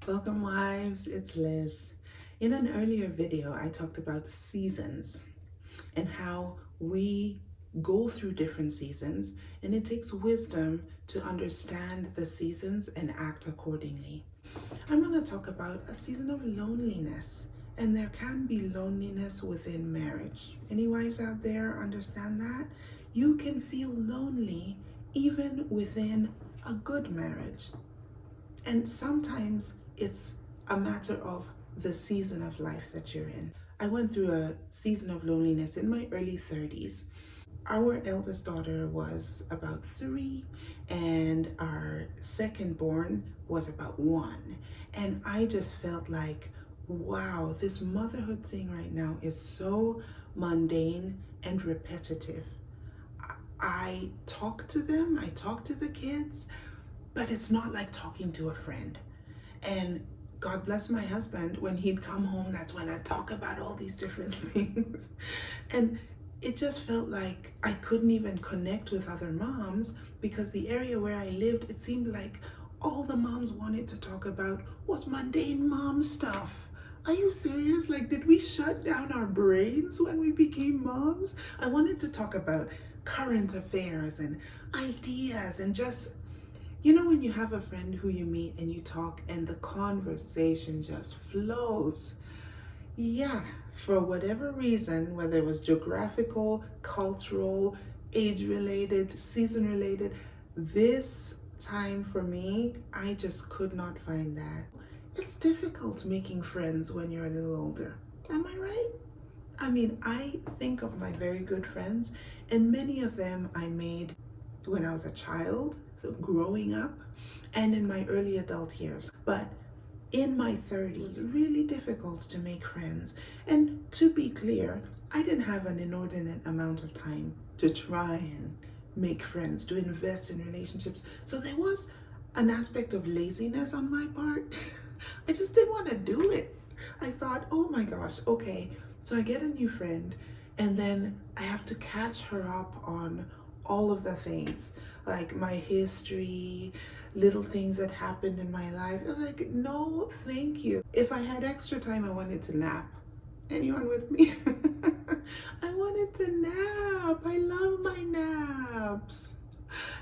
Welcome, wives. It's Liz. In an earlier video, I talked about seasons and how we go through different seasons, and it takes wisdom to understand the seasons and act accordingly. I'm going to talk about a season of loneliness, and there can be loneliness within marriage. Any wives out there understand that? You can feel lonely even within a good marriage. And sometimes it's a matter of the season of life that you're in. I went through a season of loneliness in my early 30s. Our eldest daughter was about 3, and our second born was about 1. And I just felt like, wow, this motherhood thing right now is so mundane and repetitive. I talk to them, I talk to the kids, but it's not like talking to a friend. And God bless my husband, when he'd come home, that's when I'd talk about all these different things. And it just felt like I couldn't even connect with other moms, because the area where I lived, it seemed like all the moms wanted to talk about was mundane mom stuff. Are you serious? Like, did we shut down our brains when we became moms? I wanted to talk about current affairs and ideas and just, when you have a friend who you meet and you talk and the conversation just flows. Yeah, for whatever reason, whether it was geographical, cultural, age related, season related, this time for me, I just could not find that. It's difficult making friends when you're a little older. Am I right? I mean, I think of my very good friends, and many of them I made when I was a child, so growing up, and in my early adult years. But in my 30s, it was really difficult to make friends. And to be clear, I didn't have an inordinate amount of time to try and make friends, to invest in relationships. So there was an aspect of laziness on my part. I just didn't want to do it. I thought, oh my gosh, okay, so I get a new friend, and then I have to catch her up on all of the things, like my history, little things that happened in my life. I was like, no, thank you. If I had extra time, I wanted to nap. Anyone with me? I wanted to nap. I love my naps.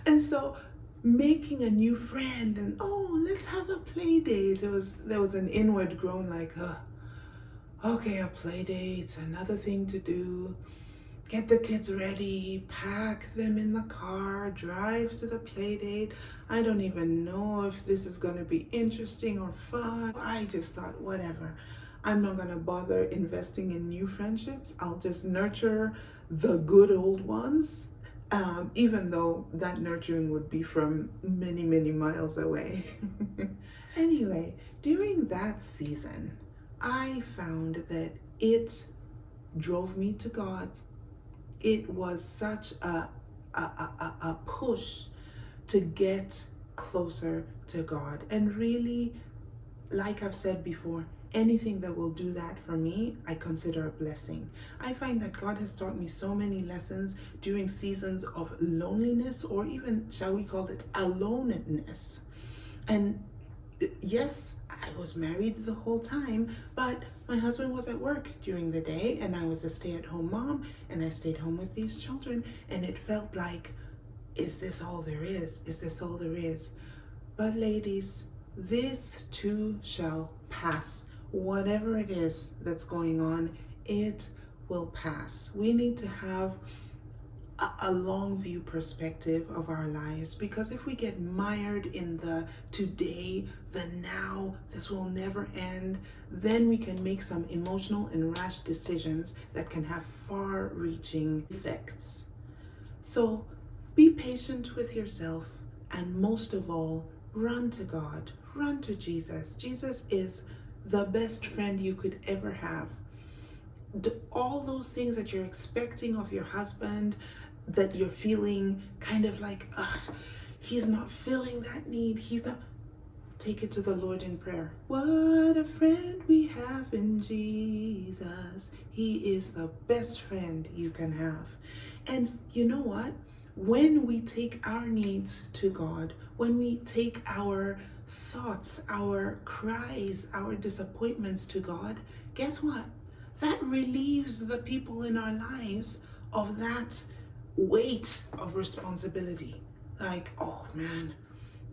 And so making a new friend and, oh, let's have a play date. There was an inward groan like, okay, a play date, another thing to do. Get the kids ready, pack them in the car, drive to the play date. I don't even know if this is going to be interesting or fun. I just thought, whatever. I'm not going to bother investing in new friendships. I'll just nurture the good old ones, even though that nurturing would be from many, many miles away. Anyway, during that season, I found that it drove me to God. It was such a push to get closer to God. And really, like I've said before, anything that will do that for me, I consider a blessing. I find that God has taught me so many lessons during seasons of loneliness, or even, shall we call it, aloneness. And yes, I was married the whole time, but my husband was at work during the day, and I was a stay-at-home mom, and I stayed home with these children, and it felt like, is this all there is? Is this all there is? But ladies, this too shall pass. Whatever it is that's going on, it will pass. We need to have a long view perspective of our lives, because if we get mired in the today, the now, this will never end, then we can make some emotional and rash decisions that can have far-reaching effects. So be patient with yourself, and most of all, run to God, run to Jesus. Jesus is the best friend you could ever have. All those things that you're expecting of your husband, that you're feeling kind of like, he's not filling that need, he's not, take it to the Lord in prayer. What a friend we have in Jesus. He is the best friend you can have. And you know what? When we take our needs to God, when we take our thoughts, our cries, our disappointments to God, guess what? That relieves the people in our lives of that weight of responsibility. Like, oh man,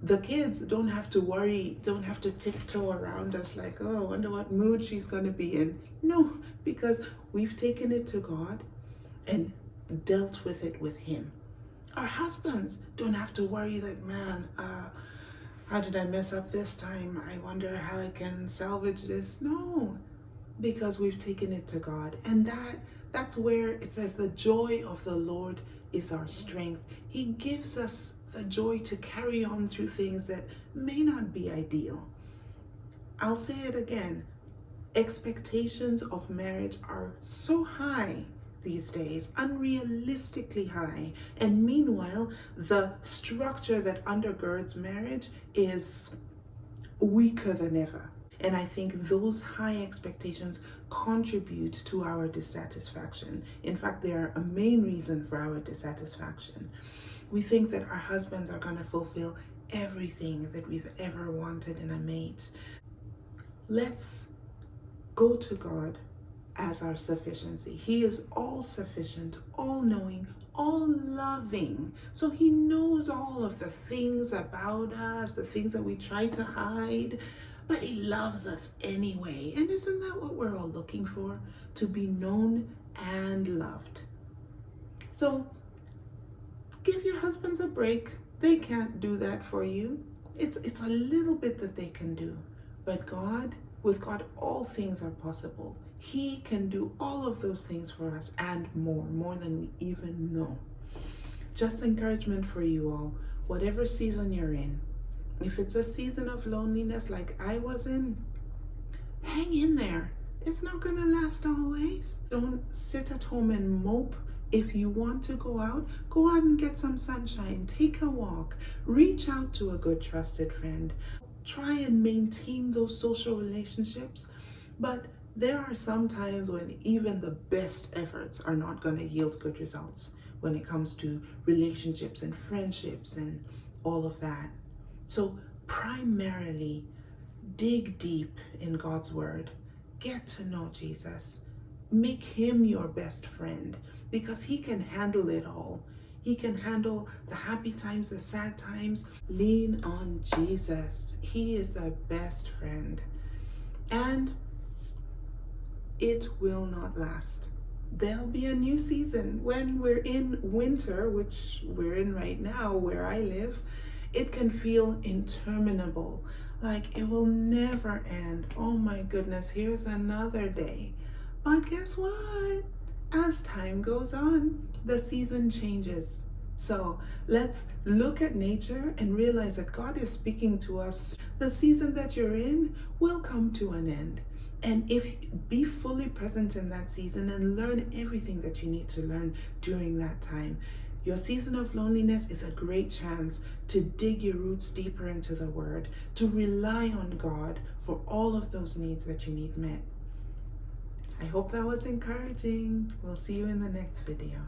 the kids don't have to worry, don't have to tiptoe around us like, oh, I wonder what mood she's going to be in. No, because we've taken it to God and dealt with it with Him. Our husbands don't have to worry that, man, how did I mess up this time? I wonder how I can salvage this. No, because we've taken it to God. And that's where it says the joy of the Lord is our strength. He gives us the joy to carry on through things that may not be ideal. I'll say it again. Expectations of marriage are so high these days, unrealistically high. And meanwhile, the structure that undergirds marriage is weaker than ever. And I think those high expectations contribute to our dissatisfaction. In fact, they are a main reason for our dissatisfaction. We think that our husbands are going to fulfill everything that we've ever wanted in a mate. Let's go to God as our sufficiency. He is all sufficient, all knowing, all loving. So He knows all of the things about us, the things that we try to hide, but He loves us anyway. And isn't that what we're all looking for? To be known and loved. So give your husbands a break. They can't do that for you. It's a little bit that they can do. But God, with God, all things are possible. He can do all of those things for us and more than we even know. Just encouragement for you all, whatever season you're in. If it's a season of loneliness like I was in, hang in there. It's not gonna last always. Don't sit at home and mope. If you want to go out and get some sunshine. Take a walk. Reach out to a good trusted friend. Try and maintain those social relationships. But there are some times when even the best efforts are not going to yield good results when it comes to relationships and friendships and all of that. So primarily, dig deep in God's word. Get to know Jesus. Make Him your best friend because He can handle it all. He can handle the happy times, the sad times. Lean on Jesus. He is the best friend. And it will not last. There'll be a new season when we're in winter, which we're in right now where I live. It can feel interminable, like it will never end. Oh my goodness, here's another day. But guess what? As time goes on, the season changes. So let's look at nature and realize that God is speaking to us. The season that you're in will come to an end. And be fully present in that season and learn everything that you need to learn during that time. Your season of loneliness is a great chance to dig your roots deeper into the Word, to rely on God for all of those needs that you need met. I hope that was encouraging. We'll see you in the next video.